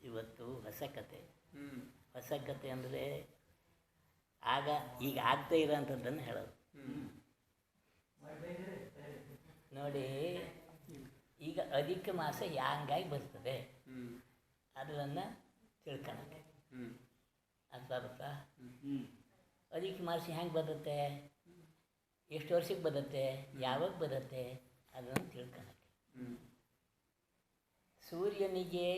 ಇವತ್ತು ಹೊಸ ಕತೆ. ಹೊಸ ಕತೆ ಅಂದರೆ ಈಗ ಆಗ್ತಾ ಇರೋಂಥದ್ದನ್ನು ಹೇಳೋದು. ನೋಡಿ, ಈಗ ಅಧಿಕ ಮಾಸ ಹ್ಯಾಂಗಾಗಿ ಬರ್ತದೆ ಅದನ್ನು ತಿಳ್ಕೊಳಕ್ಕೆ ಅರ್ಥ ಆಗುತ್ತಾ? ಅಧಿಕ ಮಾಸ ಹೆಂಗೆ ಬರುತ್ತೆ, ಎಷ್ಟು ವರ್ಷಕ್ಕೆ ಬರುತ್ತೆ, ಯಾವಾಗ ಬರುತ್ತೆ ಅದನ್ನು ತಿಳ್ಕೊಳಕ್ಕೆ. ಸೂರ್ಯನಿಗೆ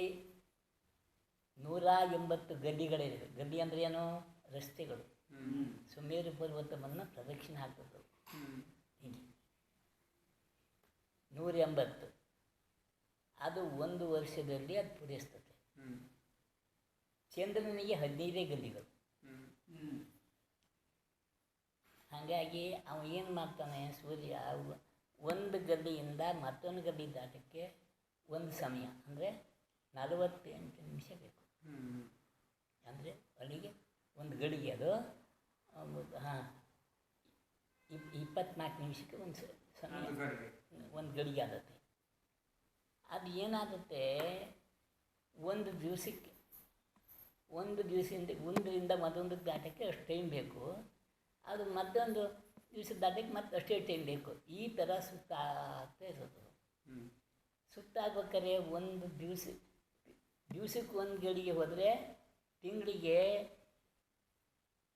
180 ಗಡ್ಡಿಗಳಿವೆ. ಗಡ್ಡಿ ಅಂದರೆ ಏನು? ರಸ್ತೆಗಳು. ಸುಮೇರು ಪರ್ವತವನ್ನು ಪ್ರದಕ್ಷಿಣೆ ಹಾಕೋದು ಹೀಗೆ 180. ಅದು ಒಂದು ವರ್ಷದಲ್ಲಿ ಅದು ಪೂರೈಸ್ತದೆ. ಚಂದ್ರನಿಗೆ 15 ಗಡ್ಡಿಗಳು. ಹಾಗಾಗಿ ಅವನು ಏನು ಮಾಡ್ತಾನೆ, ಸೂರ್ಯ ಒಂದು ಗಡ್ಡಿಯಿಂದ ಮತ್ತೊಂದು ಗಡ್ಡಿ ದಾಟಕ್ಕೆ ಒಂದು ಸಮಯ ಅಂದರೆ 48 ನಿಮಿಷ ಬೇಕು. ಅಂದರೆ ಅಲ್ಲಿಗೆ ಒಂದು ಗಡಿಗೆ ಅದು 24 ನಿಮಿಷಕ್ಕೆ ಒಂದು ಸಮಯ, ಒಂದು ಗಡಿಗೆ ಆಗುತ್ತೆ. ಅದು ಏನಾಗುತ್ತೆ, ಒಂದು ದಿವಸಕ್ಕೆ ಒಂದರಿಂದ ಮತ್ತೊಂದಕ್ಕೆ ದಾಟಕ್ಕೆ ಅಷ್ಟು ಟೈಮ್ ಬೇಕು. ಅದು ಮತ್ತೊಂದು ದಿವಸ ದಾಟಕ್ಕೆ ಮತ್ತೆ ಅಷ್ಟೇ ಟೈಮ್ ಬೇಕು. ಈ ಥರ ಸುತ್ತಾಗ್ತಾ ಇರೋದು. ಸುತ್ತಾಗ್ಬೇಕಾದ್ರೆ ಒಂದು ದಿವಸಕ್ಕೆ ಒಂದು ಗಡಿಗೆ ಹೋದರೆ ತಿಂಗಳಿಗೆ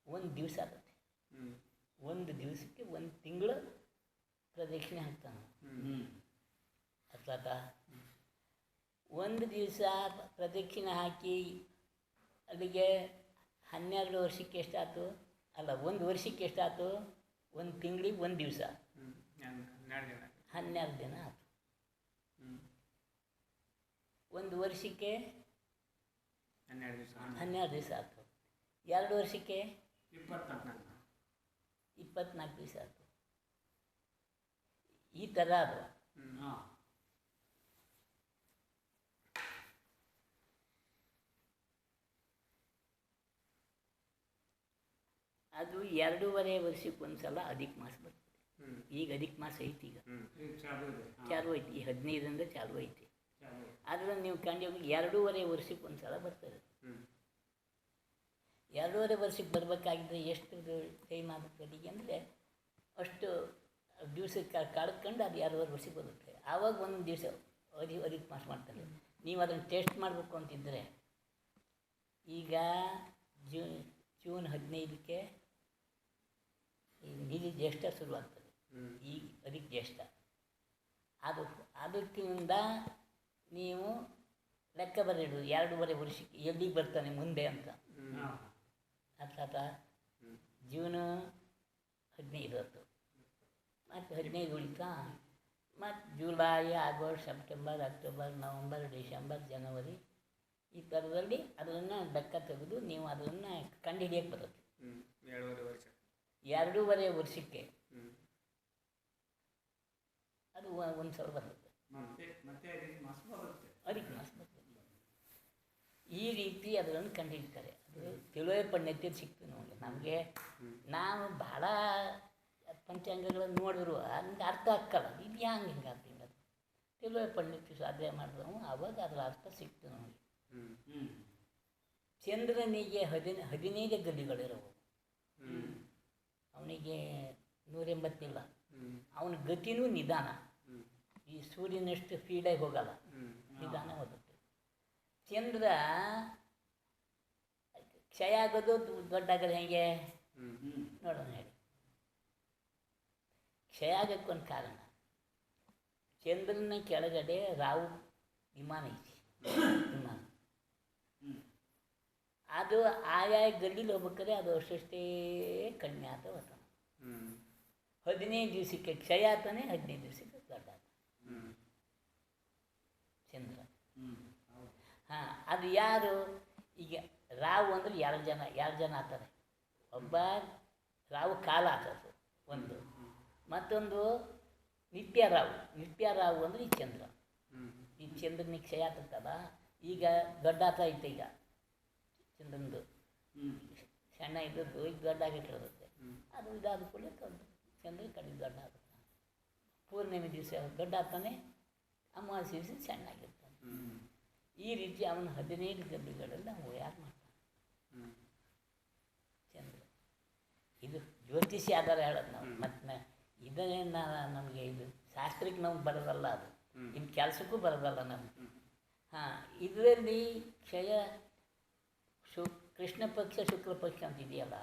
ಒಂದು ದಿವಸ ಆಗುತ್ತೆ. ಒಂದು ದಿವಸಕ್ಕೆ ಒಂದು ತಿಂಗಳು ಪ್ರದಕ್ಷಿಣೆ ಹಾಕ್ತಾನೆ. ಅರ್ಥಾತ? ಒಂದು ದಿವಸ ಪ್ರದಕ್ಷಿಣೆ ಹಾಕಿ ಅಲ್ಲಿಗೆ 12 ವರ್ಷಕ್ಕೆ ಎಷ್ಟಾಯ್ತು? ಅಲ್ಲ, ಒಂದು ವರ್ಷಕ್ಕೆ ಎಷ್ಟಾಯ್ತು? ಒಂದು ತಿಂಗಳಿಗೆ ಒಂದು ದಿವಸ, 12 ದಿನ ಆಯ್ತು. ಒಂದು ವರ್ಷಕ್ಕೆ 12 ದಿವಸ ಆಯ್ತು. 2 ವರ್ಷಕ್ಕೆ 24 ದಿವಸ ಆಯ್ತು. ಈ ಥರ ಅದು. ಅದು 2.5 ವರ್ಷಕ್ಕೆ ಒಂದ್ಸಲ ಅಧಿಕ ಮಾಸ ಬರ್ತದೆ. ಈಗ ಅಧಿಕ ಮಾಸ ಐತಿ, ಈಗ ಚಾಲು ಐತಿ. ಈ 15ರಿಂದ ಚಾಲು ಐತಿ. ಆದರೆ ನೀವು ಕಂಡು 2.5 ವರ್ಷಕ್ಕೆ ಒಂದ್ಸಲ ಬರ್ತದೆ. 2.5 ವರ್ಷಕ್ಕೆ ಬರಬೇಕಾಗಿದ್ದರೆ ಎಷ್ಟು ಟೈಮ್ ಆಗುತ್ತೆ ಅಲ್ಲಿಗೆ ಅಂದರೆ ಅಷ್ಟು ದಿವಸಕ್ಕೆ ಕಳ್ಕೊಂಡು ಅದು 2.5 ವರ್ಷಕ್ಕೆ ಬರುತ್ತೆ. ಆವಾಗ ಒಂದು ದಿವಸ ಅಧಿಕ ಮಾಸ ಮಾಡ್ತಾರೆ. ನೀವು ಅದನ್ನು ಟೆಸ್ಟ್ ಮಾಡಬೇಕು ಅಂತಿದ್ದರೆ ಈಗ ಜೂನ್ 15ಕ್ಕೆ ನಿಧಿ ಜ್ಯೇಷ್ಠ ಶುರುವಾಗ್ತದೆ. ಈಗ ಅದಕ್ಕೆ ಜ್ಯೇಷ್ಠ ಅದಕ್ಕಿಂತ ನೀವು ಲೆಕ್ಕ ಬರೆಯಿಡು 2.5 ವರ್ಷಕ್ಕೆ ಎಲ್ಲಿಗೆ ಬರ್ತಾನೆ ಮುಂದೆ ಅಂತ. ಅರ್ಥಾತ? ಜೂನು 15 ಹೊತ್ತು, ಮತ್ತು 15 ಉಳಿತಾ, ಮತ್ತು July, August, September, October, November, December, ಜನವರಿ ಈ ಥರದಲ್ಲಿ ಅದನ್ನು ಲೆಕ್ಕ ತೆಗೆದು ನೀವು ಅದನ್ನು ಕಂಡುಹಿಡಿಯಕ್ಕೆ ಬರುತ್ತೆ. 2.5 ವರ್ಷಕ್ಕೆ ಅದು ಒಂದು ಸಲ ಬರುತ್ತೆ. ಅಧಿಕ ಮಾಸ ಬರ್ತದೆ. ಈ ರೀತಿ ಅದನ್ನು ಕಂಡುಹಿಡಿತಾರೆ. ಅದು ತಿಳುವಳಿ ಪಂಡಿತ್ಯದ ಸಿಗ್ತದೆ ನೋಡಿ ನಮಗೆ. ನಾವು ಭಾಳ ಪಂಚಾಂಗಗಳನ್ನು ನೋಡಿದ್ರು ಹಂಗೆ ಅರ್ಥ ಆಗ್ಕಲ್ಲ. ಇದು ಹ್ಯಾಂಗೆ ಹಿಂಗಾಗ್ತದೆ ಅದು ತಿಳುವಳಿ ಪಂಡಿತ್ಯ ಸಾಧ್ಯ ಮಾಡಿದವು, ಆವಾಗ ಅದರ ಅರ್ಥ ಸಿಗ್ತದೆ ನೋಡಿ. ಚಂದ್ರನಿಗೆ 15 ಗಡ್ಡಿಗಳಿರೋವು. ಅವನಿಗೆ 180 ಇಲ್ಲ. ಅವನ ಗತಿನೂ ನಿಧಾನ. ಈ ಸೂರ್ಯನಷ್ಟು ಸ್ಪೀಡಾಗಿ ಹೋಗಲ್ಲ, ನಿಧಾನ ಹೋಗುತ್ತೆ. ಚಂದ್ರ ಕ್ಷಯ ಆಗೋದು ದೊಡ್ಡಾಗೋದು ಹೇಗೆ ನೋಡೋಣ ಹೇಳಿ. ಕ್ಷಯ ಆಗೋಕ್ಕೊಂದು ಕಾರಣ, ಚಂದ್ರನ ಕೆಳಗಡೆ ರಾಹು ವಿಮಾನ ಐತಿ. ವಿಮಾನ ಅದು ಆಯಾಯ ಗಡ್ಡಿಲಿ ಹೋಗ್ಬೇಕಾದ್ರೆ ಅದು ಅಷ್ಟೇ ಕಡಿಮೆ ಆತ ಹೋಗ್ತಾನೆ. 15 ದಿವಸಕ್ಕೆ ಕ್ಷಯ ಆಗ್ತಾನೆ, 15 ದಿವಸಕ್ಕೆ ದೊಡ್ಡ ಆತ ಚಂದ್ರ. ಅದು ಯಾರು? ಈಗ ರಾವು ಅಂದರೆ 2 ಜನ ಆಗ್ತಾರೆ. ಒಬ್ಬ ರಾವು ಕಾಲ ಆಗ್ತದೆ ಒಂದು, ಮತ್ತೊಂದು ನಿತ್ಯ ರಾವು ಅಂದರೆ ಈ ಚಂದ್ರ. ಈ ಚಂದ್ರನಿಗೆ ಕ್ಷಯ ಆಗ್ತದಲ್ಲ, ಈಗ ದೊಡ್ಡ ಆತ ಐತೆ. ಈಗ ಚಂದ್ರನದು ಸಣ್ಣ ಇದ್ದದ್ದು ಈಗ ದೊಡ್ಡ ಆಗಿಟ್ಟಿರುತ್ತೆ. ಅದು ಇದಾದ ಕೂಡಲೇ ಚಂದ್ರ ಕಡಿಮೆ ದೊಡ್ಡ ಆಗುತ್ತೆ. ಪೂರ್ಣಿಮೆ ದಿವಸ ದೊಡ್ಡ ಆಗ್ತಾನೆ, ಅಮಾವಾಸ್ಯೆ ದಿವಸ ಸಣ್ಣ ಆಗಿರ್ತಾನೆ. ಈ ರೀತಿ ಅವನು 15 ಗಲ್ಲಿಗಳಲ್ಲಿ ನಾವು ಯಾರು ಮಾಡ್ತಾನೆ ಚಂದ್ರ. ಇದು ಜ್ಯೋತಿಷಿ ಆಧಾರ ಹೇಳೋದು ನಾವು. ಮತ್ತು ಇದನ್ನೇ ನಮಗೆ ಇದು ಶಾಸ್ತ್ರಕ್ಕೆ ನಮ್ಗೆ ಬರೋದಲ್ಲ, ಅದು ಇನ್ನು ಕೆಲಸಕ್ಕೂ ಬರೋದಲ್ಲ ನಮಗೆ. ಹಾಂ, ಇದರಲ್ಲಿ ಕ್ಷಯ ಕೃಷ್ಣ ಪಕ್ಷ ಶುಕ್ಲ ಪಕ್ಷ ಅಂತ ಇದೆಯಲ್ಲ,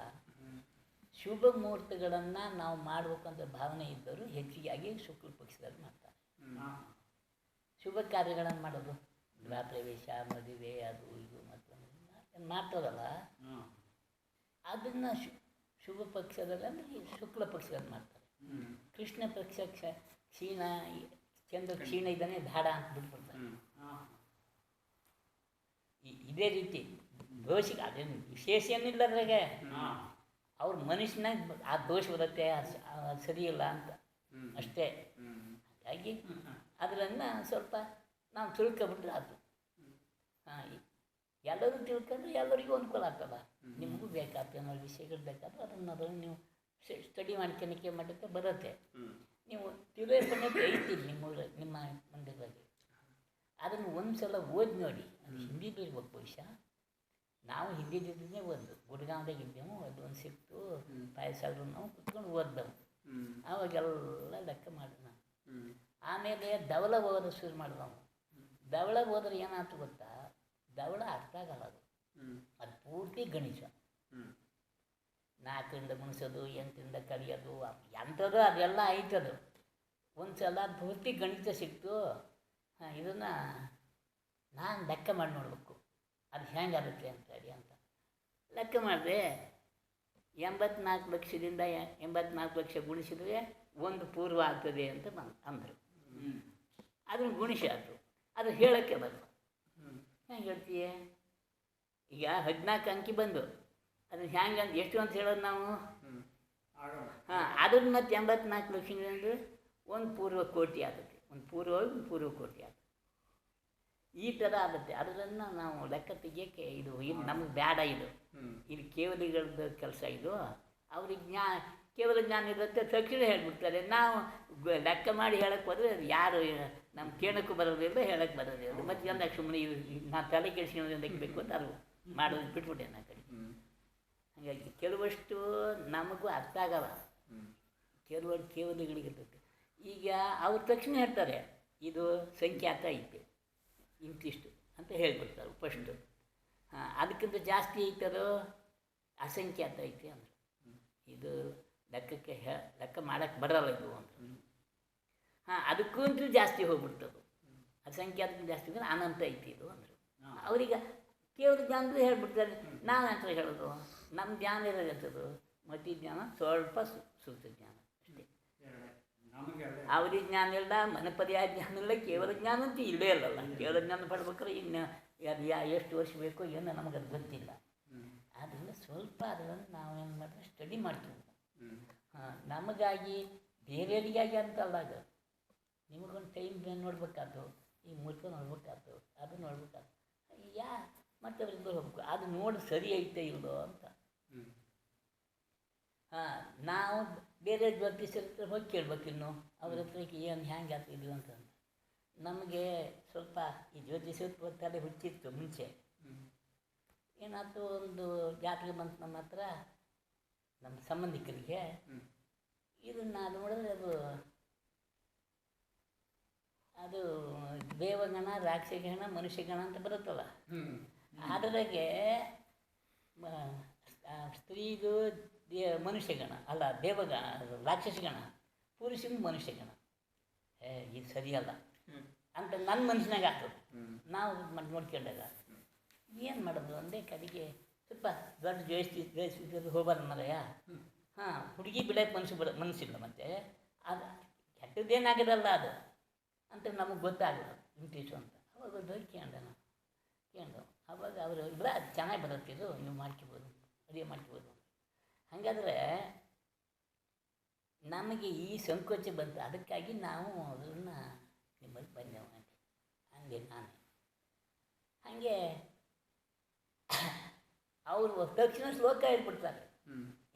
ಶುಭ ಮುಹೂರ್ತಗಳನ್ನು ನಾವು ಮಾಡಬೇಕಂತ ಭಾವನೆ ಇದ್ದವರು ಹೆಚ್ಚಿಗಾಗಿ ಶುಕ್ಲ ಪಕ್ಷದಲ್ಲಿ ಮಾಡ್ತಾರೆ. ಶುಭ ಕಾರ್ಯಗಳನ್ನು ಮಾಡೋದು, ಗೃಹ ಪ್ರವೇಶ, ಮದುವೆ, ಅದು ಇದು ಮತ್ತು ಮಾಡ್ತಾರಲ್ಲ, ಅದನ್ನು ಶುಭ ಪಕ್ಷದಲ್ಲಿ ಅಂದರೆ ಶುಕ್ಲ ಪಕ್ಷದಲ್ಲಿ ಮಾಡ್ತಾರೆ. ಕೃಷ್ಣ ಪಕ್ಷ ಕ್ಷೀಣ, ಚಂದ್ರ ಕ್ಷೀಣ ಇದ್ದಾನೆ, ಧಾಡ ಅಂತ ಬಿಟ್ಬಿಡ್ತಾರೆ. ಇದೇ ರೀತಿ ದೋಷಿಗೆ ಅದೇನು ವಿಶೇಷ ಏನಿಲ್ಲ ಅದ್ರಾಗೆ, ಅವ್ರ ಮನುಷ್ಯನಾಗ ಆ ದೋಷ ಬರುತ್ತೆ, ಅದು ಸರಿಯಿಲ್ಲ ಅಂತ ಅಷ್ಟೇ. ಹಾಗಾಗಿ ಅದರನ್ನು ಸ್ವಲ್ಪ ನಾವು ತಿಳ್ಕೊಬಿಟ್ರೆ ಆಯ್ತು. ಹಾಂ, ಎಲ್ಲರೂ ತಿಳ್ಕೊಂಡ್ರೆ ಎಲ್ಲರಿಗೂ ಅನುಕೂಲ ಆಗ್ತದೆ. ನಿಮಗೂ ಬೇಕಾಗ್ತದೆ ಅನ್ನೋ ವಿಷಯಗಳು ಬೇಕಾದ್ರೆ ಅದನ್ನು ನೀವು ಸ್ಟಡಿ ಮಾಡ್ಕೊಳಕ್ಕೆ ಮಾಡೋಕ್ಕೆ ಬರುತ್ತೆ. ನೀವು ತಿಳುವಳಿಕೆ ಐತಿ ನಿಮ್ಮ ಮಂದಿರದಲ್ಲಿ, ಅದನ್ನು ಒಂದು ಸಲ ಓದಿ ನೋಡಿ. ಅದು ಹಿಂದಿ ಬೀಳ್ಬೇಕು ಬಹುಶಃ. ನಾವು ಹಿಂದಿ ಜೊತೆನೇ ಓದ್ದು, ಗುಡ್ಗಾಂವ್ದಾಗ ಇದ್ದೆವು, ಅದೊಂದು ಸಿಕ್ತು ಪಾಯಸಾದ್ರು ನಾವು ಕುತ್ಕೊಂಡು ಓದ್ದವು. ಆವಾಗೆಲ್ಲ ಲೆಕ್ಕ ಮಾಡಿದ ನಾವು. ಆಮೇಲೆ ಧವಳ ಓದೋದು ಶುರು ಮಾಡಿದವು. ಧವಳ ಓದ್ರೆ ಏನಾಯ್ತು ಗೊತ್ತಾ, ಧವಳ ಅರ್ಥ ಆಗಲ್ಲ, ಅದು ಪೂರ್ತಿ ಗಣಿತ. 4ರಿಂದ ಗುಣಿಸೋದು, 8ರಿಂದ ಕಲಿಯೋದು, ಎಂಥದ್ದು ಅದೆಲ್ಲ ಆಯ್ತದು. ಒಂದು ಸಲ ಪೂರ್ತಿ ಗಣಿತ ಸಿಕ್ತು. ಇದನ್ನು ನಾನು ಲೆಕ್ಕ ಮಾಡಿ ನೋಡಬೇಕು, ಅದು ಹೆಂಗಾಗುತ್ತೆ ಅಂತೇಳಿ ಅಂತ ಲೆಕ್ಕ ಮಾಡಿದೆ. 84 ಲಕ್ಷದಿಂದ 84 ಲಕ್ಷ ಗುಣಿಸಿದರೆ 1 ಪೂರ್ವ ಆಗ್ತದೆ ಅಂತ ಅಂದರು. ಅದನ್ನು ಗುಣಿಸಿ ಆಯಿತು, ಅದು ಹೇಳೋಕ್ಕೆ ಬರಲ್ಲ. ಹೆಂಗೆ ಹೇಳ್ತೀಯ? ಈಗ 14 ಅಂಕಿ ಬಂದು ಅದನ್ನು ಹೆಂಗೆ ಅಂತ ಎಷ್ಟು ಅಂತ ಹೇಳೋದು ನಾವು? ಹಾಂ, ಅದನ್ನು ಮತ್ತು 84 ಲಕ್ಷದಿಂದ 1 ಪೂರ್ವ ಕೋಟಿ ಆಗುತ್ತೆ, 1 ಪೂರ್ವ ಕೋಟಿ ಆಗುತ್ತೆ. ಈ ಥರ ಆಗುತ್ತೆ. ಅದನ್ನು ನಾವು ಲೆಕ್ಕ ತೆಗಿಯೋಕ್ಕೆ ಇದು ನಮಗೆ ಬೇಡ. ಇದು ಕೇವಲಿಗಳದ್ದು ಕೆಲಸ. ಇದು ಅವ್ರಿಗೆ ಕೇವಲ ಜ್ಞಾನ ಇರುತ್ತೆ, ತಕ್ಷಣ ಹೇಳ್ಬಿಡ್ತಾರೆ. ನಾವು ಲೆಕ್ಕ ಮಾಡಿ ಹೇಳಕ್ಕೆ ಹೋದರೆ ಯಾರು ನಮ್ಮ ಕೇಳೋಕ್ಕೂ ಬರೋದಿಲ್ಲ, ಹೇಳಕ್ಕೆ ಬರೋದಿಲ್ಲ. ಮತ್ತು ಎಲ್ಲ ಸುಮ್ಮನೆ ನಾನು ತಲೆ ಕೆಡಿಸ್ಕೊಂಡು ಬೇಕು ಅಂತ ಅದು ಮಾಡೋದು ಬಿಟ್ಬಿಟ್ಟೆ ನಾ ಕಡೆ. ಹಾಗಾಗಿ ಕೆಲವಷ್ಟು ನಮಗೂ ಅರ್ಥ ಆಗಲ್ಲ, ಕೇವಲಿಗಳಿಗಿರ್ತದೆ. ಈಗ ಅವ್ರು ತಕ್ಷಣ ಹೇಳ್ತಾರೆ ಇದು ಸಂಖ್ಯಾತ ಐತೆ, ಇಂತಿಷ್ಟು ಅಂತ ಹೇಳ್ಬಿಡ್ತಾರೆ ಫಸ್ಟು. ಹಾಂ, ಅದಕ್ಕಿಂತ ಜಾಸ್ತಿ ಐತದೋ ಅಸಂಖ್ಯಾತ ಐತೆ ಅಂದ್ರೆ ಇದು ಲೆಕ್ಕ ಮಾಡೋಕ್ಕೆ ಬರಲ್ಲ ಇದು ಅಂತ. ಹಾಂ, ಅದಕ್ಕಂತೂ ಜಾಸ್ತಿ ಹೋಗ್ಬಿಡ್ತದೆ. ಅಸಂಖ್ಯಾತಕ್ಕೂ ಜಾಸ್ತಿ ಅಂದರೆ ಅನಂತ ಐತಿ ಇದು ಅಂದರು. ಅವ್ರಿಗೆ ಕೇವಲ ಜ್ಞಾನದ್ದು ಹೇಳ್ಬಿಡ್ತಾರೆ. ನಾವು ಅಂತ ಹೇಳೋದು ನಮ್ಮ ಜ್ಞಾನ ಇರೋದಂಥದ್ದು ಮತಿ ಜ್ಞಾನ, ಸ್ವಲ್ಪ ಸೂಕ್ತ ಜ್ಞಾನ ಅಷ್ಟೇ. ಅವ್ರಿಗೆ ಜ್ಞಾನ ಇಲ್ಲ, ಮನಪರ್ಯಾಯ ಜ್ಞಾನ ಇಲ್ಲ, ಕೇವಲ ಜ್ಞಾನ ಅಂತ ಇಲ್ಲೇ ಇಲ್ಲಲ್ಲ. ಕೇವಲ ಜ್ಞಾನ ಪಡ್ಬೇಕಾದ್ರೆ ಇನ್ನು ಅದು ಎಷ್ಟು ವರ್ಷ ಬೇಕೋ ಏನೋ ನಮಗದು ಗೊತ್ತಿಲ್ಲ. ಆದ್ದರಿಂದ ಸ್ವಲ್ಪ ಅದನ್ನು ನಾವೇನು ಮಾಡಿದ್ರೆ ಸ್ಟಡಿ ಮಾಡ್ತೀವಿ. ಹಾಂ, ನಮಗಾಗಿ ಬೇರೆಯವರಿಗಾಗಿ ಅಂತಲ್ಲ, ಅದು ನಿಮಗೊಂದು ಟೈಮ್ ನೋಡ್ಬೇಕಾದ್ದು, ಈ ಮುಹೂರ್ತ ನೋಡ್ಬೇಕಾದ್ದು, ಅದು ನೋಡ್ಬೇಕಾದ್ದು, ಮತ್ತವ್ರಿಂದ ಹೋಗ್ಬೇಕು, ಅದು ನೋಡಿ ಸರಿ ಐತೆ ಇಲ್ಲೋ ಅಂತ. ಹಾಂ, ನಾವು ಬೇರೆ ಜ್ಯೋತಿಷ್ಯರ ಹತ್ರ ಹೋಗಿ ಕೇಳ್ಬೇಕು, ಇನ್ನು ಅವ್ರ ಹತ್ರ ಏನು ಹ್ಯಾಂಗೆ ಆಗ್ತಿದ್ವಿ ಅಂತ. ನಮಗೆ ಸ್ವಲ್ಪ ಈ ಜ್ಯೋತಿಷ್ಯ ತಲೆ ಹುಚ್ಚಿತ್ತು ಮುಂಚೆ. ಏನಾಯ್ತು, ಒಂದು ಜಾತ್ರೆ ಬಂತು ನಮ್ಮ ಹತ್ರ, ನಮ್ಮ ಸಂಬಂಧಿಕರಿಗೆ. ಇದನ್ನು ನೋಡಿದ್ರೆ ಅದು ದೇವಗಣ, ರಾಕ್ಷಸಗಣ, ಮನುಷ್ಯಗಣ ಅಂತ ಬರುತ್ತಲ್ಲ. ಅದರಾಗೆ ಸ್ತ್ರೀದು ಮನುಷ್ಯಗಣ ಅಲ್ಲ, ದೇವಗಣ ರಾಕ್ಷಸಗಣ, ಪುರುಷನ ಮನುಷ್ಯಗಣ. ಇದು ಸರಿಯಲ್ಲ ಅಂತ ನನ್ನ ಮನುಷ್ಯನಾಗ ಆಗ್ತದೆ. ನಾವು ನೋಡ್ಕೊಂಡಾಗ ಏನು ಮಾಡೋದು ಒಂದೇ ಕಡೆಗೆ ಸ್ವಲ್ಪ ದೊಡ್ಡ ಜಯಿಸ್ತಿದ್ದು ಹೋಗ್ಬಾರ್ದು ಮರಯ್ಯ. ಹಾಂ, ಹುಡುಗಿ ಬಿಡೋಕ್ಕೆ ಮನಸ್ಸಿಲ್ಲ. ಮತ್ತು ಅದು ಕೆಟ್ಟದ್ದೇನಾಗಿರಲ್ಲ ಅದು ಅಂತ ನಮಗೆ ಗೊತ್ತಾಗಲ್ಲ ಇಂಗ್ಲೀಷು ಅಂತ. ಅವಾಗ ಹೋಗಿ ಕೇಂದ್ರ ಅವಾಗ ಅವರು ಇಲ್ಲ, ಅದು ಚೆನ್ನಾಗಿ ಬರುತ್ತಿದ್ದು, ನೀವು ಮಾಡ್ಕೊಬೋದು, ಅಡುಗೆ ಮಾಡ್ಕೊಬೋದು. ಹಾಗಾದರೆ ನಮಗೆ ಈ ಸಂಕೋಚ ಬಂತು, ಅದಕ್ಕಾಗಿ ನಾವು ಅದನ್ನು ನಿಮ್ಮಲ್ಲಿ ಬಂದೆವು ಹಂಗೆ ನಾನು. ಹಾಗೆ ಅವರು ತಕ್ಷಣ ಶ್ಲೋಕ ಹೇಳ್ಬಿಡ್ತಾರೆ.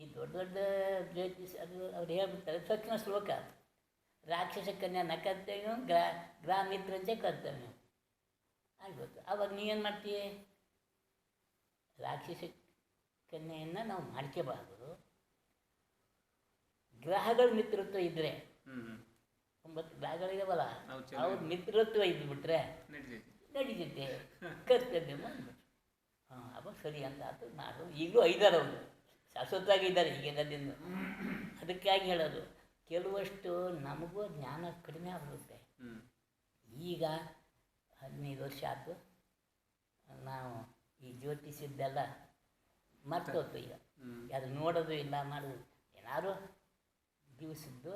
ಈ ದೊಡ್ಡ ದೊಡ್ಡ ಜ್ಯೋತಿಷ್ ಅದು ಅವ್ರು ಹೇಳ್ಬಿಡ್ತಾರೆ ತಕ್ಷಣ ಶ್ಲೋಕ. ರಾಕ್ಷಸ ಕನ್ಯಾ ನ ಕರ್ತವ್ಯ ಗ್ರಾಮಿತ್ರಂಚೆ ಕರ್ತವ್ಯ. ಆಗ್ಬೋದು. ಅವಾಗ ನೀವೇನು ಮಾಡ್ತೀಯ, ರಾಕ್ಷಸ ಕನ್ಯೆಯನ್ನು ನಾವು ಮಾಡ್ಕೋಬಾರ್ದು. ಗ್ರಹಗಳ ಮಿತ್ರತ್ವ ಇದ್ದರೆ 9 ಗ್ರಹಗಳಿದಾವಲ್ಲ, ಅವ್ರ ಮಿತ್ರತ್ವ ಇದ್ಬಿಟ್ರೆ ನಡೀತೈತೆ, ಕರ್ತವ್ಯ ಮಾಡ್ಬಿಟ್ರು. ಅವಾಗ ಸರಿ ಅಂತ ಆತು ಮಾಡು. ಈಗಲೂ ಐದಾರು ಅವರು ಶಾಶ್ವತವಾಗಿದ್ದಾರೆ ಈಗಿನದಿಂದ. ಅದಕ್ಕಾಗಿ ಹೇಳೋದು, ಕೆಲವಷ್ಟು ನಮಗೂ ಜ್ಞಾನ ಕಡಿಮೆ ಆಗ್ಬಿಡುತ್ತೆ. ಈಗ 15 ವರ್ಷ ಆಯ್ತು ನಾವು ಈ ಜ್ಯೋತಿಷದ್ದೆಲ್ಲ ಮರ್ತೋತು. ಈಗ ಅದು ನೋಡೋದು ಇಲ್ಲ, ಮಾಡೋದು. ಏನಾದ್ರು ದಿವಸದ್ದು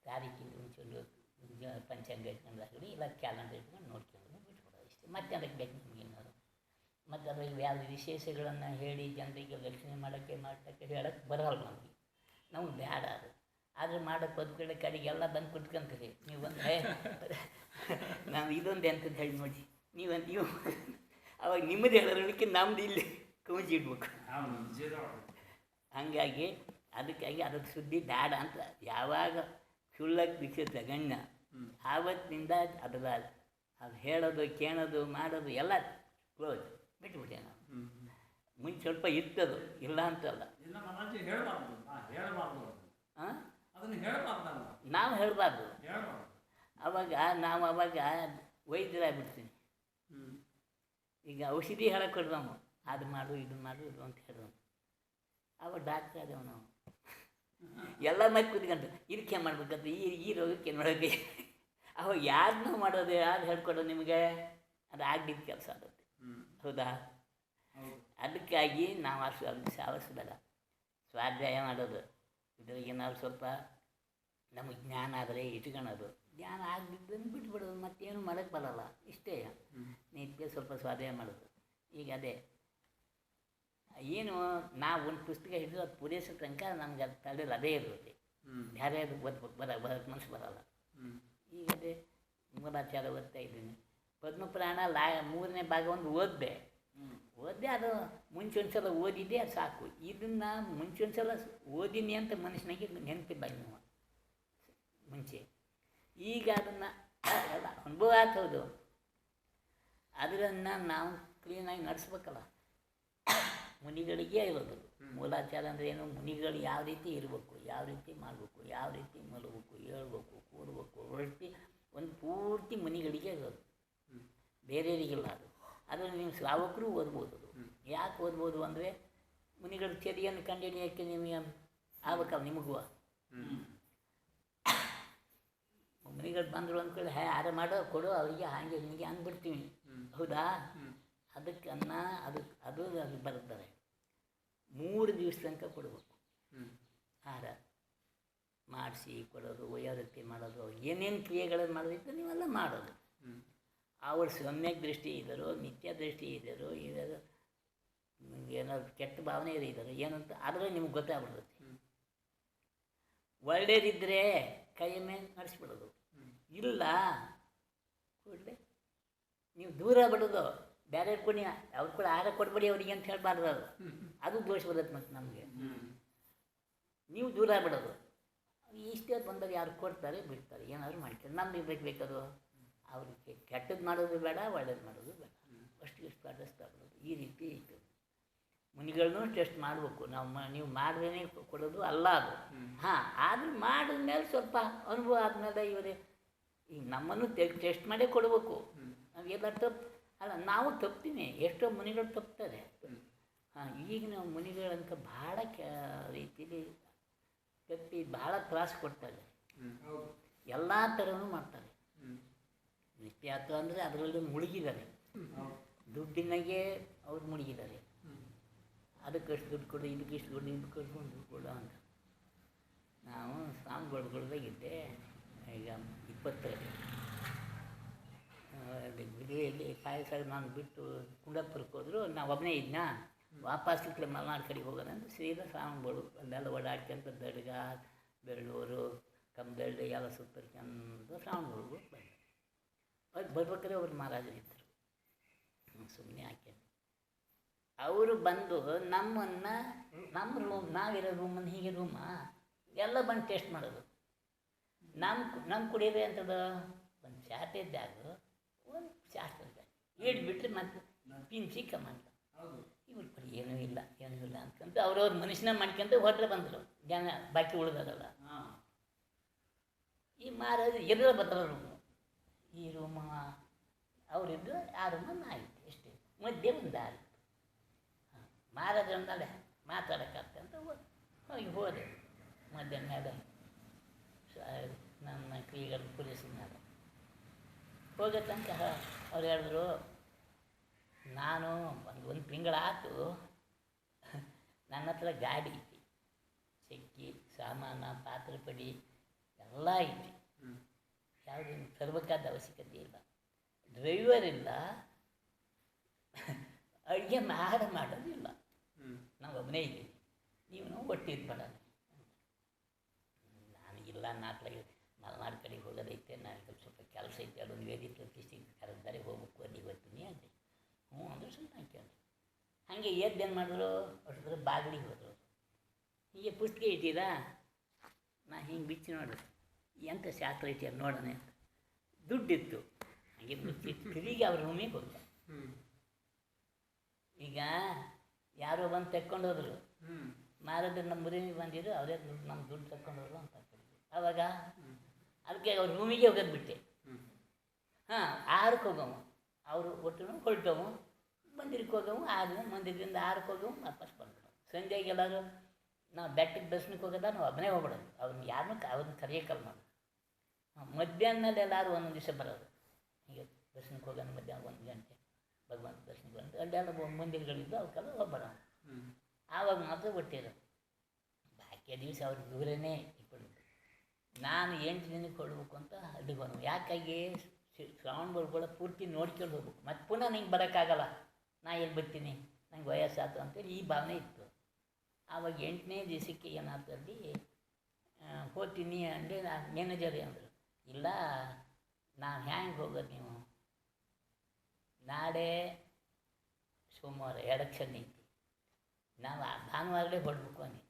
ತಾರೀಕಿಂದ ಮುಂಚೆ ಪಂಚಾಂಗ ಇಟ್ಕೊಂಡಾಗಲಿ ಇಲ್ಲ ಕ್ಯಾಲೆಂಡರ್ ಇಟ್ಕೊಂಡು ನೋಡ್ಕೊಂಡು ಬಿಟ್ಬಿಡೋದು ಇಷ್ಟೇ. ಮತ್ತೆ ಅದಕ್ಕೆ ಬೇಕು ನಮಗೇನಾದ್ರು. ಮತ್ತು ಅದ್ರಲ್ಲಿ ಯಾವ ವಿಶೇಷಗಳನ್ನು ಹೇಳಿ ಜನರಿಗೆ ದರ್ಶನ ಮಾಡೋಕ್ಕೆ ಹೇಳೋಕ್ಕೆ ಬರೋಲ್ಲ ನಮಗೆ. ನಮ್ಗೆ ಬೇಡ ಅದು. ಆದರೆ ಮಾಡೋಕ್ಕೆ ಬದುಕಡೆ ಕಡೆಗೆಲ್ಲ ಬಂದು ಕುತ್ಕೊಂತೀರಿ. ನೀವು ಬಂದು ನಾವು ಇದೊಂದು ಎಂಥದ್ದು ಹೇಳಿ ನೋಡಿ, ನೀವು ಅವಾಗ ನಿಮ್ಮದು ಹೇಳೋದಕ್ಕೆ ನಮ್ದು ಇಲ್ಲಿ ಕೌಂಚಿ ಇಡ್ಬೇಕು. ಹಂಗಾಗಿ ಅದಕ್ಕಾಗಿ ಅದ್ರ ಸುದ್ದಿ ಬೇಡ ಅಂತ ಯಾವಾಗ ಸುಳ್ಳಕ್ಕೆ ದಿಕ್ಕಿರುತ್ತೆ ಗಣ್ಯ, ಆವತ್ತಿನಿಂದ ಅದರ ಅದು ಹೇಳೋದು ಕೇಳೋದು ಮಾಡೋದು ಎಲ್ಲ ಕ್ಲೋಸ್ ಬಿಟ್ಬಿಟ್ಟೆ ನಾವು. ಮುಂಚೆ ಸ್ವಲ್ಪ ಇರ್ತದು, ಇಲ್ಲ ಅಂತಲ್ಲ. ನಾವು ಹೇಳಬಾರ್ದು. ಅವಾಗ ವೈದ್ಯರಾಗ್ಬಿಡ್ತೀನಿ. ಈಗ ಔಷಧಿ ಹೇಳಕ್ಕೆ ಕೊಡ್ದವು, ಅದು ಮಾಡು ಇದು ಮಾಡು ಇದು ಅಂತ ಹೇಳಿದವು. ಅವಾಗ ಡಾಕ್ಟ್ರ್ ಆದವು ನಾವು ಎಲ್ಲ ಮತ್ತೆ ಕೂತ್ಕೊಂಡು ಇದಕ್ಕೆ ಮಾಡ್ಬೇಕಂತ ಈ ರೋಗಕ್ಕೆ ನೋಡೋಕ್ಕೆ. ಅವಾಗ ಯಾರನ್ನೂ ಮಾಡೋದು, ಯಾರು ಹೇಳ್ಕೊಡೋದು ನಿಮಗೆ, ಅದು ಆಗದಿದ್ದ ಕೆಲಸ ಆಗುತ್ತೆ. ಹೌದಾ? ಅದಕ್ಕಾಗಿ ನಾವು ಅದಕ್ಕೆ ಸಾವರಿಸಬೇಡ. ಸ್ವಾಧ್ಯಾಯ ಮಾಡೋದು, ಇದ್ರಿಗೆ ಏನಾದ್ರು ಸ್ವಲ್ಪ ನಮಗೆ ಜ್ಞಾನ ಆದರೆ ಇಟ್ಕೊಳ್ಳೋದು, ಜ್ಞಾನ ಆಗದಿದ್ದನ್ನು ಬಿಟ್ಬಿಡೋದು, ಮತ್ತೇನು ಮಾಡೋಕ್ಕೆ ಬರೋಲ್ಲ. ಇಷ್ಟೇ ನೀತಿಗೆ ಸ್ವಲ್ಪ ಸ್ವಾಧ್ಯಾಯ ಮಾಡೋದು. ಈಗ ಅದೇ ಏನು ನಾವು ಒಂದು ಪುಸ್ತಕ ಹಿಡಿದು ಅದು ಪೂರೈಸೋ ತನಕ ನಮ್ಗೆ ಅದು ತಲೆಯಲ್ಲಿ ಅದೇ ಇರುತ್ತೆ. ಬೇರೆ ಅದು ಬರೋಕ್ಕೆ ಮನಸ್ಸು ಬರೋಲ್ಲ. ಈಗ ಅದೇ ಮೂಲಾಚಾರ ಓದ್ತಾ ಇದ್ದೀನಿ. ಪದ್ಮಪುರಾಣ 3ನೇ ಭಾಗವನ್ನು ಓದಿದೆ. ಅದು ಮುಂಚೆ ಒಂದು ಸಲ ಓದಿದ್ದೆ, ಅದು ಸಾಕು. ಇದನ್ನು ಮುಂಚೆ ಒಂದು ಸಲ ಓದಿನಿ ಅಂತ ಮನುಷ್ಯನಿಗೆ ನೆನಪಿಲ್ಲ ಇನ್ನು ಮುಂಚೆ. ಈಗ ಅದನ್ನು ಎಲ್ಲ ಅನುಭವ ಆಗ್ತೌದು. ಅದನ್ನು ನಾವು ಕ್ಲೀನಾಗಿ ನಡೆಸ್ಬೇಕಲ್ಲ. ಮುನಿಗಳಿಗೆ ಇರೋದು ಮೂಲಾಚಾರ ಅಂದರೆ ಏನು, ಮುನಿಗಳು ಯಾವ ರೀತಿ ಇರಬೇಕು, ಯಾವ ರೀತಿ ಮಾಡಬೇಕು, ಯಾವ ರೀತಿ ಮಲಗಬೇಕು, ಹೇಳ್ಬೇಕು, ಕೂಡಬೇಕು, ಹೊರಟಿ ಒಂದು ಪೂರ್ತಿ ಮುನಿಗಳಿಗೆ ಇರೋದು, ಬೇರೆಯವರಿಗಿಲ್ಲ ಅದು. ಅದನ್ನು ನೀವು ಶ್ರಾವಕರು ಓದ್ಬೋದು. ಅದು ಯಾಕೆ ಓದ್ಬೋದು ಅಂದರೆ ಮುನಿಗಳ ಚರಿಯನ್ನು ಕಂಡುಹಿಡಿಯೋಕ್ಕೆ ನಿಮಗೆ ಆಗ್ಬೇಕಲ್ಲ ನಿಮಗೂ. ಮುನಿಗಳು ಬಂದರು ಅಂದ್ಕೊಳ್ಳಿ, ಆರ ಮಾಡೋ ಕೊಡು ಅವರಿಗೆ, ಹಾಗೆ ಹಿಂಗೆ ಅಂದ್ಬಿಡ್ತೀವಿ. ಹೌದಾ? ಅದಕ್ಕೆ ಅದು ಬರುತ್ತಾರೆ. 3 ದಿವಸ ತನಕ ಕೊಡಬೇಕು ಆಹಾರ ಮಾಡಿಸಿ ಕೊಡೋದು, ವಯೋವೃತ್ತಿ ಮಾಡೋದು, ಏನೇನು ಕ್ರಿಯೆಗಳನ್ನು ಮಾಡೋದಿತ್ತು ನೀವೆಲ್ಲ ಮಾಡೋದು. ಅವ್ರ ಸಮ್ಯಕ್ ದೃಷ್ಟಿ ಇದ್ದಾರೋ, ನಿತ್ಯ ದೃಷ್ಟಿ ಇದ್ದಾರೋ, ಇದ್ದಾರೋ ಏನಾದ್ರು ಕೆಟ್ಟ ಭಾವನೆ ಇದ್ದಾರೋ ಏನಂತ ಆದರೆ ನಿಮ್ಗೆ ಗೊತ್ತಾಗ್ಬಿಡುತ್ತೆ. ಒಳ್ಳೆಯದಿದ್ದರೆ ಕೈ ಮೇಲೆ ನಡೆಸ್ಬಿಡೋದು, ಇಲ್ಲ ಕೂಡಲೇ ನೀವು ದೂರ ಬಿಡೋದು. ಬೇರೆ ಕೊಡಿ, ಅವ್ರು ಕೂಡ ಆಹಾರ ಕೊಡಬೇಡಿ ಅವರಿಗೆ ಅಂತ ಹೇಳಬಾರ್ದು. ಅದು ದೋಷ ಬರುತ್ತೆ. ಮತ್ತು ನಮಗೆ ನೀವು ದೂರ ಬಿಡೋದು. ಇಷ್ಟೇ ಬಂದಾಗ ಯಾರು ಕೊಡ್ತಾರೆ ಬಿಡ್ತಾರೆ, ಏನಾದರೂ ಮಾಡ್ತಾರೆ. ನಮ್ಗೆ ಬೇಕದು ಅವ್ರಿಗೆ ಕೆಟ್ಟದ್ದು ಮಾಡೋದು ಬೇಡ, ಒಳ್ಳೇದು ಮಾಡೋದು ಬೇಡ, ಅಷ್ಟು ಅಡ್ರೆಸ್ತಾ ಬಿಡೋದು. ಈ ರೀತಿ ಇತ್ತು. ಮುನಿಗಳನ್ನೂ ಟೆಸ್ಟ್ ಮಾಡಬೇಕು ನಾವು. ನೀವು ಮಾಡಿದ್ರೇ ಕೊಡೋದು ಅಲ್ಲ ಅದು. ಆದರೂ ಮಾಡಿದ್ಮೇಲೆ ಸ್ವಲ್ಪ ಅನುಭವ ಆದಮೇಲೆ ಇವರೇ ಈಗ ನಮ್ಮನ್ನು ಟೆಸ್ಟ್ ಮಾಡೇ ಕೊಡಬೇಕು. ನಾವೆಲ್ಲ ತಪ್ಪು ಅಲ್ಲ, ನಾವು ತಪ್ತೀನಿ. ಎಷ್ಟೋ ಮುನಿಗಳು ತಪ್ತಾರೆ. ಈಗಿನ ಮುನಿಗಳಂತ ಭಾಳ ರೀತಿಯಲ್ಲಿ ತಪ್ಪಿ ಭಾಳ ತ್ರಾಸು ಕೊಡ್ತಾರೆ. ಎಲ್ಲ ಥರನೂ ಮಾಡ್ತಾರೆ. ನಿತ್ಯಾತ್ವ ಅಂದರೆ ಅದರಲ್ಲಿ ಮುಳುಗಿದ್ದಾರೆ. ದುಡ್ಡಿನಾಗೆ ಅವ್ರು ಮುಳುಗಿದ್ದಾರೆ. ಅದಕ್ಕಷ್ಟು ದುಡ್ಡು ಕೊಡು, ಇದಕ್ಕಿಷ್ಟು ದುಡ್ಡು, ಇದಕ್ಕಷ್ಟು ದುಡ್ಡು ಕೊಡು ಅಂತ. ನಾವು ಸ್ವಾಮಿಗಳ್ದಾಗಿದ್ದೆ ಈಗ 20 ಬಿಡುವೆಯಲ್ಲಿ ಪಾಯಸ ನಾನು ಬಿಟ್ಟು ಕುಂಡಾಪುರಕ್ಕೆ ಹೋದ್ರು. ನಾವು ಒಬ್ಬನೇ ಇದ್ನ. ವಾಪಸ್ ಈ ಕಡೆ ಮಲೆನಾಡು ಕಡೆಗೆ ಹೋಗೋಣ ಅಂತ ಸೀದಾ ಸ್ವಾಮಿಗಳು ಅಲ್ಲೆಲ್ಲ ಓಡಾಡ್ಕೊಂತ ದಡ್ಗ, ಬೆಳ್ಳೂರು, ಕಮ್ಮದಳ್ಳಿ ಎಲ್ಲ ಸುತ್ತರ್ಕೊಂಡು ಸ್ವಾಮಿಗಳು ಬಂದರು. ಅವ್ರು ಬರ್ಬೇಕಾದ್ರೆ ಅವ್ರು ಮಹಾರಾಜರಿದ್ದರು. ಸುಮ್ಮನೆ ಹಾಕಿ ಅವರು ಬಂದು ನಮ್ಮನ್ನು ನಮ್ಮ ರೂಮ್, ನಾವಿರೋ ರೂಮನ್ನು ಹೀಗೆ ಎಲ್ಲ ಬಂದು ಟೆಸ್ಟ್ ಮಾಡೋದು. ನಮ್ಮ ಕುಡಿಯೋದೇ ಅಂತದ್ದು ಒಂದು ಚಾಟೆ ಬ್ಯಾಗು, ಒಂದು ಶಾಸ್ತ್ರದ ಬ್ಯಾಗ್. ಹಿಡ್ಬಿಟ್ರೆ ಮತ್ತೆ ಪಿನ್ ಸಿಕ್ಕಮ್ಮಂತ ಇವ್ರು ಕಡೆ ಏನೂ ಇಲ್ಲ ಅನ್ಕೊಂತ ಅವ್ರವ್ರ ಮನುಷ್ಯನ ಮಾಡ್ಕೊಂತ ಹೊರಟ್ರೆ ಬಂದರು ಜನ ಬಾಕಿ ಉಳಿದದಲ್ಲ. ಈ ಮಹಾರಾಜ ಎಲ್ಲರ ಬರ್ತಾರೆ ಈ ರೂಮ ಅವರಿದ್ದು ಆ ರೂಮ ಆಯಿತು ಅಷ್ಟೇ. ಮಧ್ಯೆ ಒಂದು ದಾರಿ ಮಹಾರಾಜ ಅಂದಲೆ ಮಾತಾಡೋಕ್ಕಂತ ಹೋಗಿ ಹೋದೆ. ಮಧ್ಯಾಹ್ನ ಮೇಲೆ ನಮ್ಮ ಕೈಗಳು ಪೊಲೀಸಿನ ಮೇಲೆ ಹೋಗೋ ತನಕ ಅವ್ರು ಹೇಳಿದ್ರು, ನಾನು ಒಂದು ತಿಂಗಳಾಯ್ತು ನನ್ನ ಹತ್ರ ಗಾಡಿ ಐತಿ, ಚಕ್ಕಿ ಸಾಮಾನು ಪಾತ್ರೆ ಪಡಿ ಎಲ್ಲ ಐತಿ, ಯಾವುದೇನು ತರಬೇಕಾದ ಅವಶ್ಯಕತೆ ಇಲ್ಲ, ಡ್ರೈವರ್ ಇಲ್ಲ, ಅಡುಗೆ ಮಾಡೋದಿಲ್ಲ, ನಾವು ಒಬ್ಬನೇ ಇದ್ದೀನಿ, ನೀವು ಒಟ್ಟು ಇದು ಮಾಡೋಣ. ನಾನು ಇಲ್ಲ ನಾಟ್ಲಾಗಿ ಮಲೆನಾಡು ಕಡೆಗೆ ಹೋಗೋದೈತೆ, ನನಗೆ ಸ್ವಲ್ಪ ಕೆಲಸ ಐತೆ, ಅದೊಂದು ವೇದಿ ಪ್ರತಿಷ್ಠೆ ಕರೆದರೆ ಹೋಗ್ಬೇಕು ಅಲ್ಲಿ ಬರ್ತೀನಿ ಅಂತೆ. ಹ್ಞೂ ಅಂದ್ರೆ ಸುಮ್ಮನೆ ಹಾಕ್ಯಂಡು ಹಾಗೆ ಎದ್ದೇನು ಮಾಡಿದ್ರು ಅಷ್ಟೊಂದ್ರೆ ಬಾಗಿಲಿಗೆ ಹೋದರು. ಹೀಗೆ ಪುಸ್ತಕ ಇದ್ದೀರಾ, ನಾ ಹಿಂಗೆ ಬಿಚ್ಚಿ ನೋಡಿದೆ ಎಂಥ ಶಾಸ್ತ್ರ ಐತಿ ಅದು ನೋಡೋಣ ಅಂತ. ದುಡ್ಡಿತ್ತು ಹಾಗೆ ಮುಚ್ಚಿಟ್ಟು ತಿರುಗಿ ಅವ್ರ ರೂಮಿಗೆ ಹೋದ. ಈಗ ಯಾರೋ ಬಂದು ತೆಕ್ಕೊಂಡು ಹೋದರು, ಮಾರಾದ್ರೆ ನಮ್ಮ ಮದುವೆಗೆ ಬಂದಿದ್ರು, ಅವರೇ ದುಡ್ಡು ನಮ್ಮ ದುಡ್ಡು ತಗೊಂಡು ಹೋದ್ರು ಅಂತ ಅವಾಗ ಅದಕ್ಕೆ ಅವ್ರ ರೂಮಿಗೆ ಹೋಗೋದು ಬಿಟ್ಟೆ. ಹಾಂ 6ಕ್ಕೆ ಹೋಗವು, ಅವರು ಒಟ್ಟು ಹೊರಟವು, ಮಂದಿರಕ್ಕೆ ಹೋಗವು 6 ಮಂದಿರದಿಂದ 6ಕ್ಕೆ ಹೋಗವು ವಾಪಸ್ ಬಂದರು. ಸಂಜೆಗೆ ಎಲ್ಲರೂ ನಾವು ಬೆಟ್ಟಕ್ಕೆ ದರ್ಶನಕ್ಕೆ ಹೋಗೋದ ನಾವು ಒಬ್ಬನೇ ಹೋಗ್ಬಿಡೋದು, ಅವ್ರನ್ನ ಅವ್ರನ್ನ ಕರೆಯೋಕ್ಕಲ್ಲ ನಾವು. ಮಧ್ಯಾಹ್ನದಲ್ಲಿ ಎಲ್ಲರೂ ಒಂದೊಂದು ದಿವಸ ಬರೋದು, ಹೀಗೆ ದರ್ಶನಕ್ಕೆ ಹೋಗೋಣ ಮಧ್ಯಾಹ್ನ 1 ಗಂಟೆ ಭಗವಂತ ದರ್ಶನಕ್ಕೆ ಬಂದು ಅಲ್ಲೆಲ್ಲ ಮಂದಿರಗಳಿದ್ದು ಅವಕ್ಕೆಲ್ಲ ಹೋಗ್ಬರೋಣ. ಆವಾಗ ಮಾತ್ರ ಒಟ್ಟಿರೋ ಬಾಕಿಯ ದಿವಸ ಅವ್ರ ದೂರನೇ ಇಟ್ಬಿಡೋದು. ನಾನು 8 ದಿನಕ್ಕೆ ಕೊಡಬೇಕು ಅಂತ ಅಡ್ಡಿಗೋನು, ಯಾಕಾಗಿ ಶ್ರಾವಣ ಬರ್ಕೊಳ್ಳೋ ಪೂರ್ತಿ ನೋಡ್ಕೊಂಡು ಹೋಗ್ಬೇಕು, ಮತ್ತು ಪುನಃ ನಿಂಗೆ ಬರೋಕ್ಕಾಗಲ್ಲ, ನಾ ಎಲ್ಲಿ ಬರ್ತೀನಿ, ನಂಗೆ ವಯಸ್ಸಾಯ್ತು ಅಂತೇಳಿ ಈ ಭಾವನೆ ಇತ್ತು. ಆವಾಗ 8ನೇ ದಿವಸಕ್ಕೆ ಏನಾಗ್ತಲ್ಲಿ ಹೋಗ್ತೀನಿ ಅಂದರೆ ಮ್ಯಾನೇಜರೇ ಅಂದರು, ಇಲ್ಲ ನಾನು ಹ್ಯಾಂಗೆ ಹೋಗೋದು, ನೀವು ನಾಳೆ ಸೋಮವಾರ ಎಲೆಕ್ಷನ್ ಐತಿ, ನಾವು ಭಾನುವಾರಲೇ ಹೊರಡ್ಬೇಕು ಅಂದು.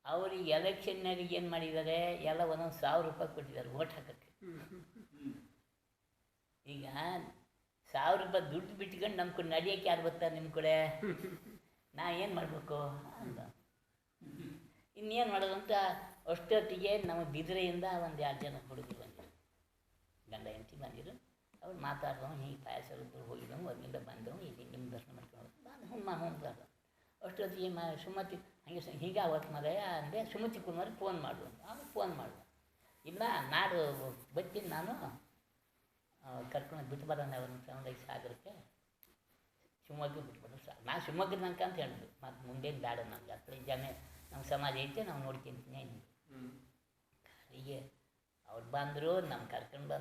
ಅವ್ರಿಗೆ ಎಲೆಕ್ಷನ್ನರಿಗೆ ಏನು ಮಾಡಿದ್ದಾರೆ, ಎಲ್ಲ ಒಂದೊಂದು 1000 ರೂಪಾಯಿ ಕೊಟ್ಟಿದ್ದಾರೆ ಓಟ್ ಹಾಕೋಕ್ಕೆ. ಈಗ 1000 ರೂಪಾಯಿ ದುಡ್ಡು ಬಿಟ್ಕೊಂಡು ನಮ್ಮ ಕಡೆ ನಡೆಯೋಕ್ಕೆ ಯಾರು ಬರ್ತಾರೆ ನಿಮ್ಮ ಕಡೆ, ನಾ ಏನು ಮಾಡಬೇಕು ಅಂದ. ಇನ್ನೇನು ಮಾಡೋದು ಅಂತ ಅಷ್ಟೊತ್ತಿಗೆ ನಮ್ಮ ಬಿದಿರೆಯಿಂದ ಒಂದು 2 ಜನ ಹುಡುಗರು ಬಂದಿರು, ಗಂಡ ಹೆಂಡತಿ ಬಂದಿರು. ಅವ್ರು ಮಾತಾಡಿದವು, ಹೀಗೆ ಪಾಯಸ ಹೋಗಿದ್ದವು, ಅಲ್ಲಿಂದ ಬಂದವು, ಇಲ್ಲಿ ನಿಮ್ಮ ದರ್ಶನ ಮಾಡ್ಕೊಂಡು ನಾನು ಹ್ಞೂ ಅಷ್ಟೊತ್ತಿಗೆ ಸುಮತಿ ಹಾಗೆ ಹೀಗೆ ಅವತ್ತು ಮರೆಯ ಅಂದರೆ ಸುಮತಿ ಕುಮಾರ್ ಫೋನ್ ಮಾಡು ಅಂತ. ಆಮೇಲೆ ಫೋನ್ ಮಾಡು, ಇಲ್ಲ ನಾಡು ಬರ್ತೀನಿ ನಾನು, ಕರ್ಕೊಂಡು ಬಿಟ್ಟು ಬರೋಣ ಅವ್ರನ್ನ ಚಾಮರಾಜ ಸಾಗರಕ್ಕೆ, ಶಿವಮೊಗ್ಗ ಬಿಟ್ಬಿಟ್ಟು ನಾನು ಶಿವಮೊಗ್ಗದ ನಂಗೆ ಅಂತ ಹೇಳಿದ್ರು. ಮತ್ತು ಮುಂದೇನು ಬೇಡ, ನಮ್ಗೆ ಹತ್ರ ಜನ ನಮ್ಮ ಸಮಾಜ ಐತೆ, ನಾವು ನೋಡ್ಕೊಂತೀನಿ ಹೀಗೆ ಅವ್ರು ಬಂದರು, ನಮ್ಮ ಕರ್ಕೊಂಡು ಬಂದು